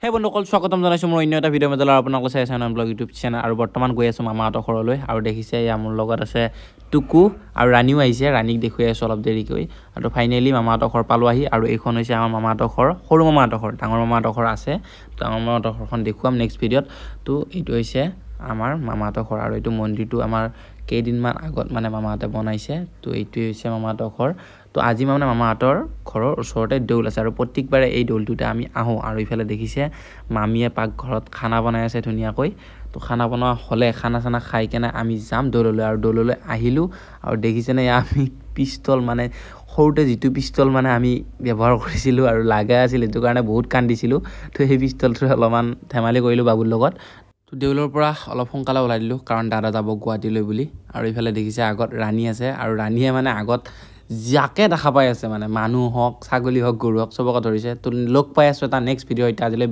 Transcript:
হে বন্ধুসকল স্বাগতম জনাইছোঁ মোৰ অন্য এটা ভিডিঅ' মাজলৈ আপোনালোকে চাই আছে ব্লগ ইউটিউব চেনেল আৰু বৰ্তমান গৈ আছোঁ মামাহঁতৰ ঘৰলৈ আৰু দেখিছে এয়া মোৰ লগত আছে টুকু আৰু ৰাণীও আহিছে ৰাণীক দেখুৱাই আছোঁ অলপ দেৰিকৈ আৰু ফাইনেলি মামাহঁতৰ ঘৰ পালোঁ আহি আৰু এইখন হৈছে আমাৰ মামাহঁতৰ ঘৰ সৰু মামাহঁতৰ ঘৰ ডাঙৰ মামাহঁতৰ ঘৰ আছে ডাঙৰ মামাহঁতৰ ঘৰখন দেখুৱাম নেক্সট ভিডিঅ'ত তো এইটো হৈছে আমাৰ মামাহঁতৰ ঘৰ আৰু এইটো মন্দিৰটো আমাৰ কেইদিনমান আগত মানে মামাহঁতে বনাইছে তো এইটোৱে হৈছে মামাহঁতৰ ঘৰ তো আজি মানে মামাহঁতৰ ঘৰৰ ওচৰতে দৌল আছে আৰু প্ৰত্যেকবাৰে এই দৌলটোতে আমি আহোঁ আৰু ইফালে দেখিছে মামীয়ে পাকঘৰত খানা বনাই আছে ধুনীয়াকৈ তো খানা বনোৱা হ'লে খানা চানা খাই কেনে আমি যাম দৌললৈ আৰু দৌললৈ আহিলোঁ আৰু দেখিছেনে আমি পিষ্টল মানে সৰুতে যিটো পিষ্টল মানে আমি ব্যৱহাৰ কৰিছিলোঁ আৰু লাগা আছিল সেইটো কাৰণে বহুত কান্দিছিলোঁ তো সেই পিষ্টলটোৰে অলপমান ধেমালি কৰিলোঁ বাবুৰ লগত তো দেউলৰ পৰা অলপ সোনকালে ওলাই দিলোঁ কাৰণ দাদা যাব গুৱাহাটীলৈ বুলি আৰু ইফালে দেখিছে আগত ৰাণী আছে আৰু ৰাণীয়ে মানে আগত যাকে দেখা পাই আছে মানে মানুহ হওক ছাগলী হওক গৰু হওক চবকে ধৰিছে তো লগ পাই আছোঁ এটা নেক্সট ভিডিঅ' এতিয়া আজিলৈ